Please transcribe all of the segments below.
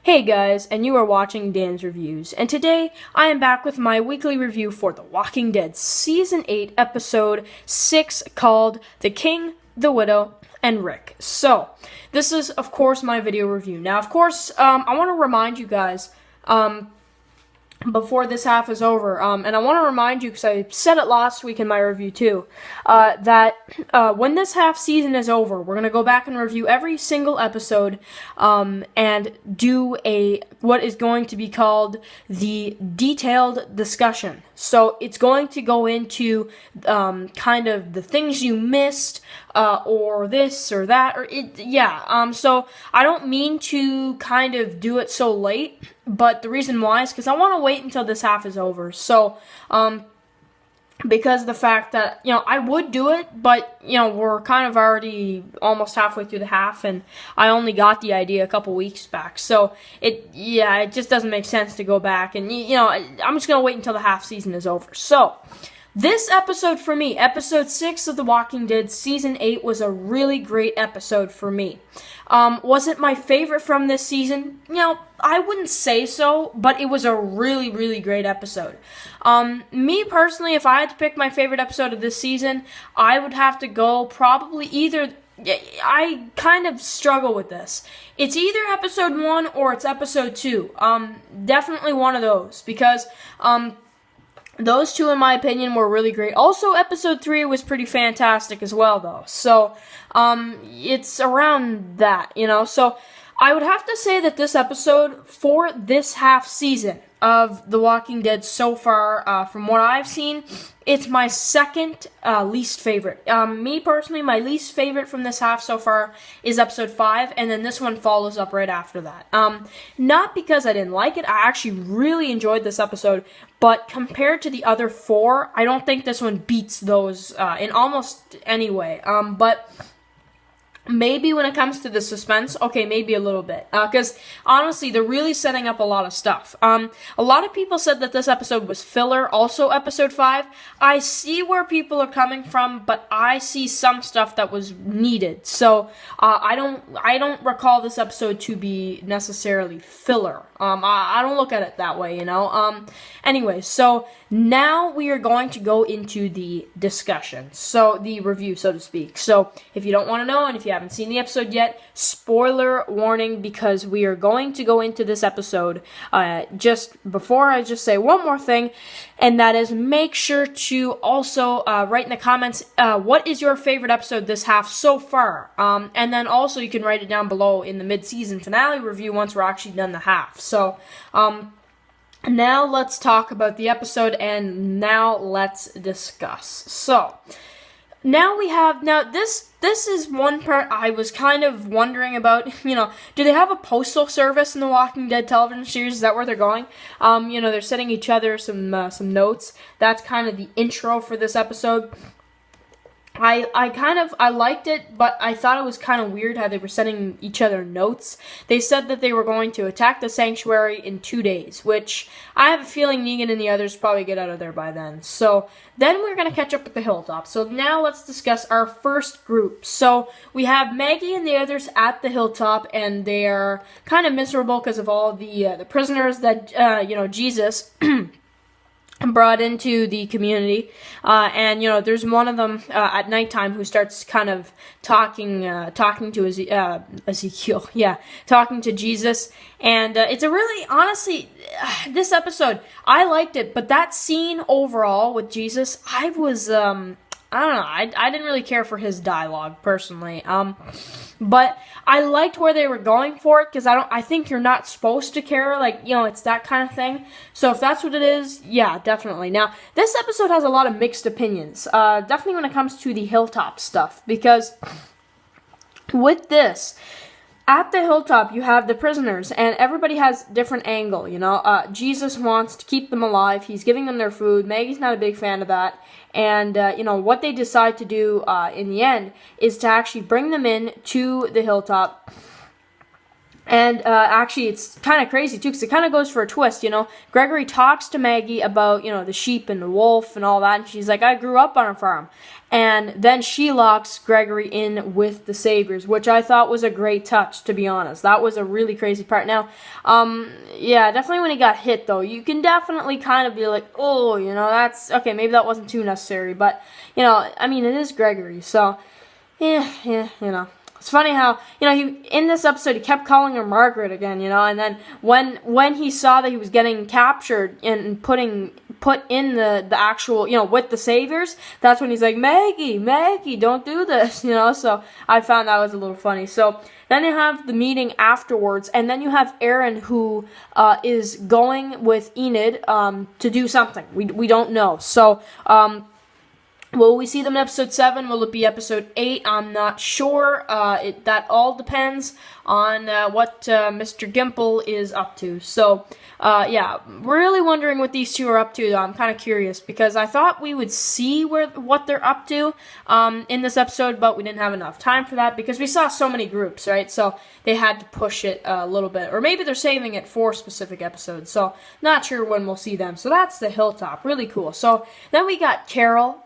Hey guys, and you are watching Dan's Reviews, and today I am back with my weekly review for The Walking Dead Season 8, Episode 6, called The King, the Widow, and Rick. So, this is, of course, my video review. Now, of course, I want to remind you guys, before this half is over, and I want to remind you, because I said it last week in my review too, that when this half season is over, we're going to go back and review every single episode, and do what is going to be called the detailed discussion. So it's going to go into kind of the things you missed, or this or that, so I don't mean to kind of do it so late, but the reason why is because I want to wait until this half is over. So, because of the fact that, I would do it, but, we're kind of already almost halfway through the half, and I only got the idea a couple weeks back. So, it just doesn't make sense to go back, and, I'm just going to wait until the half season is over. So, this episode for me, episode 6 of The Walking Dead Season 8, was a really great episode for me. Was it my favorite from this season? I wouldn't say so, but it was a really, really great episode. Me personally, if I had to pick my favorite episode of this season, I would have to go probably either... I kind of struggle with this. It's either episode 1 or it's episode 2. Definitely one of those, because... those two, in my opinion, were really great. Also, episode 3 was pretty fantastic as well, though. So, it's around that, So, I would have to say that this episode, for this half season of The Walking Dead so far, from what I've seen, it's my second least favorite. Me, personally, my least favorite from this half so far is episode 5, and then this one follows up right after that. Not because I didn't like it, I actually really enjoyed this episode, but compared to the other 4, I don't think this one beats those in almost any way. But... maybe when it comes to the suspense, okay, maybe a little bit. Because, honestly, they're really setting up a lot of stuff. A lot of people said that this episode was filler, also episode 5. I see where people are coming from, but I see some stuff that was needed. So, I don't recall this episode to be necessarily filler. I don't look at it that way, Anyway, so now we are going to go into the discussion. So, the review, so to speak. So, if you don't want to know, and if you haven't seen the episode yet, spoiler warning, because we are going to go into this episode. Just before I just say one more thing, and that is make sure to also write in the comments what is your favorite episode this half so far. And then also you can write it down below in the mid-season finale review once we're actually done the half. So, now let's talk about the episode, and now let's discuss. So, now this is one part I was kind of wondering about, do they have a postal service in the Walking Dead television series? Is that where they're going? They're sending each other some notes. That's kind of the intro for this episode. I liked it, but I thought it was kind of weird how they were sending each other notes. They said that they were going to attack the sanctuary in 2 days, which I have a feeling Negan and the others probably get out of there by then. So, then we're going to catch up at the hilltop. So, now let's discuss our first group. So, we have Maggie and the others at the hilltop, and they're kind of miserable because of all the prisoners that, Jesus... brought into the community, and there's one of them at nighttime who starts kind of talking to Ezekiel, talking to Jesus, and it's a really, honestly, this episode, I liked it, but that scene overall with Jesus, I was, I don't know, I didn't really care for his dialogue, personally, but I liked where they were going for it, because I think you're not supposed to care, it's that kind of thing, so if that's what it is, yeah, definitely. Now, this episode has a lot of mixed opinions, definitely when it comes to the hilltop stuff, because with this, at the hilltop, you have the prisoners, and everybody has a different angle, Jesus wants to keep them alive, he's giving them their food, Maggie's not a big fan of that, and, what they decide to do, in the end, is to actually bring them in to the hilltop, And actually, it's kind of crazy, too, because it kind of goes for a twist, you know. Gregory talks to Maggie about, you know, the sheep and the wolf and all that, and she's like, I grew up on a farm. And then she locks Gregory in with the Saviors, which I thought was a great touch, to be honest. That was a really crazy part. Now, yeah, definitely when he got hit, though, you can definitely kind of be like, oh, you know, that's, okay, maybe that wasn't too necessary. But, you know, I mean, it is Gregory, so, yeah, you know. It's funny how, you know, he in this episode, he kept calling her Margaret again, you know, and then when he saw that he was getting captured and put in the actual, you know, with the Saviors, that's when he's like, Maggie, don't do this, you know, so I found that was a little funny. So then you have the meeting afterwards, and then you have Aaron, who is going with Enid to do something. We don't know. So, will we see them in episode 7? Will it be episode 8? I'm not sure. That all depends on what Mr. Gimple is up to. So, yeah, really wondering what these two are up to, though. I'm kind of curious, because I thought we would see what they're up to in this episode, but we didn't have enough time for that, because we saw so many groups, right? So they had to push it a little bit. Or maybe they're saving it for specific episodes. So, not sure when we'll see them. So that's the Hilltop. Really cool. So, then we got Carol.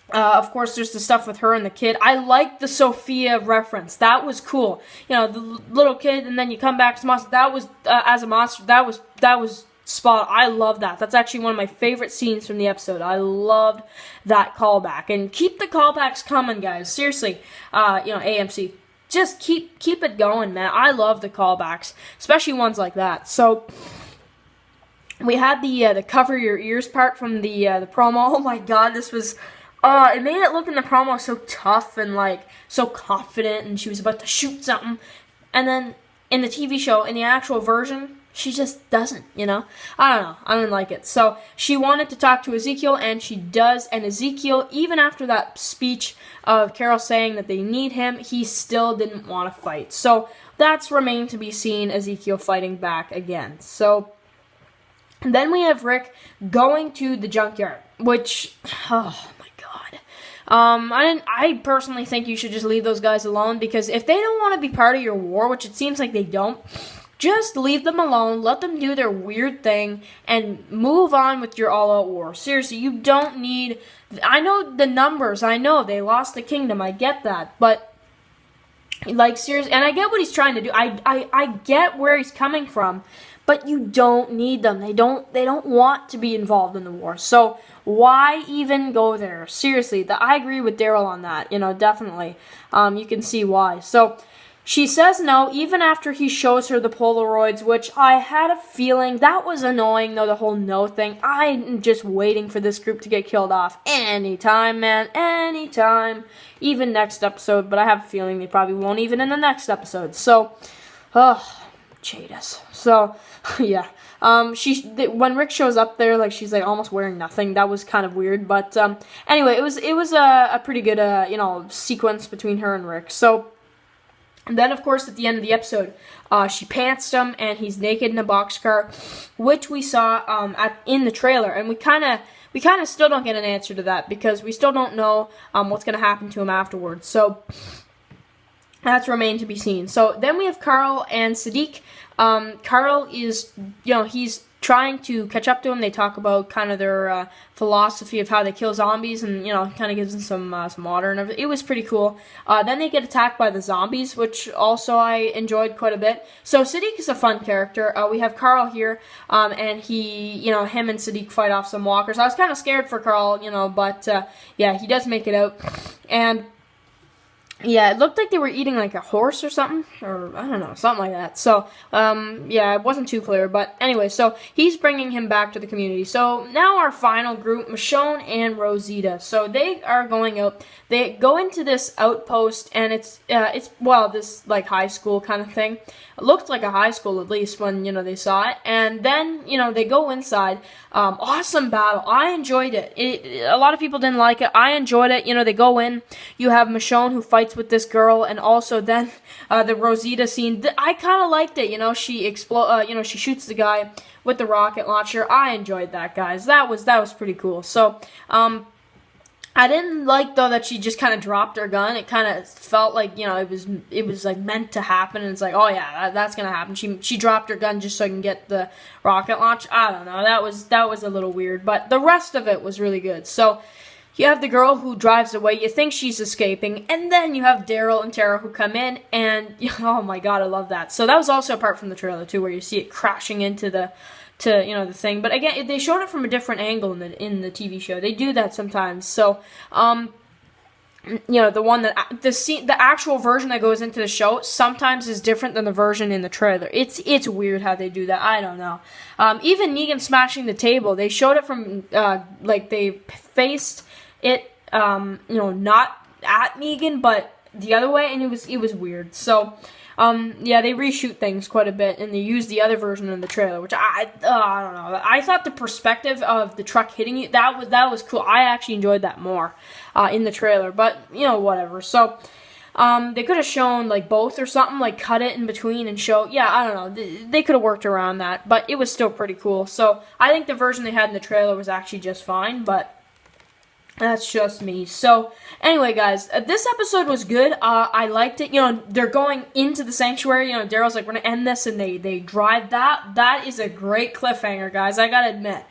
Of course, there's the stuff with her and the kid. I like the Sophia reference. That was cool. You know, the little kid, and then you come back as a monster. That was, as a monster, that was spot. I love that. That's actually one of my favorite scenes from the episode. I loved that callback. And keep the callbacks coming, guys. Seriously, you know, AMC. Just keep it going, man. I love the callbacks, especially ones like that. So we had the cover your ears part from the promo. Oh my god, this was... it made it look in the promo so tough and, like, so confident, and she was about to shoot something. And then, in the TV show, in the actual version, she just doesn't, you know? I don't know. I didn't like it. So, she wanted to talk to Ezekiel, and she does. And Ezekiel, even after that speech of Carol saying that they need him, he still didn't want to fight. So, that's remained to be seen, Ezekiel fighting back again. So, then we have Rick going to the junkyard, which... oh, I personally think you should just leave those guys alone, because if they don't want to be part of your war, which it seems like they don't, just leave them alone, let them do their weird thing, and move on with your all-out war. Seriously, you don't need... I know the numbers, I know they lost the kingdom, I get that, but, like, seriously, and I get what he's trying to do, I get where he's coming from, but you don't need them. They don't want to be involved in the war. So why even go there? Seriously, I agree with Daryl on that. You know, definitely. You can see why. So she says no, even after he shows her the Polaroids, which I had a feeling that was annoying, though, the whole no thing. I'm just waiting for this group to get killed off anytime, man, anytime. Even next episode, but I have a feeling they probably won't even in the next episode. So, Jadis. So, yeah. When Rick shows up there, like, she's, like, almost wearing nothing. That was kind of weird. But, anyway, it was a pretty good, you know, sequence between her and Rick. So, and then, of course, at the end of the episode, she pants him, and he's naked in a boxcar, which we saw, in the trailer. And we kind of still don't get an answer to that, because we still don't know, what's going to happen to him afterwards. So, that's remained to be seen. So then we have Carl and Sadiq. Carl is, you know, he's trying to catch up to him. They talk about kind of their philosophy of how they kill zombies, and, you know, kind of gives them some water and everything. It was pretty cool. Then they get attacked by the zombies, which also I enjoyed quite a bit. So Sadiq is a fun character. We have Carl here, and him and Sadiq fight off some walkers. I was kind of scared for Carl, you know, but yeah, he does make it out. And yeah, it looked like they were eating like a horse or something, or I don't know, something like that. So, yeah, it wasn't too clear, but anyway, so he's bringing him back to the community. So now our final group, Michonne and Rosita. So they are going out. They go into this outpost, and it's this like high school kind of thing. It looked like a high school, at least, when, you know, they saw it. And then, you know, they go inside. Awesome battle. I enjoyed it. A lot of people didn't like it. I enjoyed it. You know, they go in. You have Michonne, who fights with this girl, and also then the Rosita scene. I kind of liked it. You know, she she shoots the guy with the rocket launcher. I enjoyed that, guys. That was pretty cool. So, I didn't like, though, that she just kind of dropped her gun. It kind of felt like, it was like meant to happen. And it's like, oh yeah, that's gonna happen. She dropped her gun just so I can get the rocket launch. I don't know. That was a little weird, but the rest of it was really good. So you have the girl who drives away. You think she's escaping, and then you have Daryl and Tara who come in, and oh my god, I love that. So that was also apart from the trailer too, where you see it crashing into the thing. But again, they showed it from a different angle in the TV show. They do that sometimes. So, the one that the actual version that goes into the show sometimes is different than the version in the trailer. It's weird how they do that. I don't know. Even Negan smashing the table, they showed it from like they faced it, not at Negan, but the other way, and it was weird. So. Yeah, they reshoot things quite a bit, and they use the other version in the trailer, which I don't know. I thought the perspective of the truck hitting you, that was cool. I actually enjoyed that more in the trailer, but, whatever. So, they could have shown, like, both or something, like, cut it in between and show, yeah, I don't know. They could have worked around that, but it was still pretty cool. So, I think the version they had in the trailer was actually just fine, but that's just me. So, anyway, guys, this episode was good. I liked it. They're going into the sanctuary. Daryl's like, we're going to end this, and they drive that. That is a great cliffhanger, guys. I got to admit.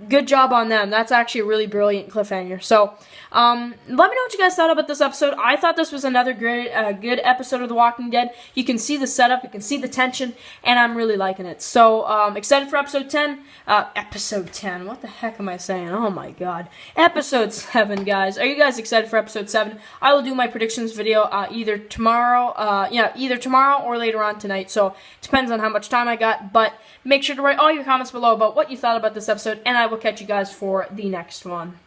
Good job on them. That's actually a really brilliant cliffhanger. So, let me know what you guys thought about this episode. I thought this was another great, good episode of The Walking Dead. You can see the setup, you can see the tension, and I'm really liking it. So, excited for episode 10. Episode 10. What the heck am I saying? Oh my god. Episode 7, guys. Are you guys excited for episode 7? I will do my predictions video either tomorrow or later on tonight. So, it depends on how much time I got, but make sure to write all your comments below about what you thought about this episode, and I will catch you guys for the next one.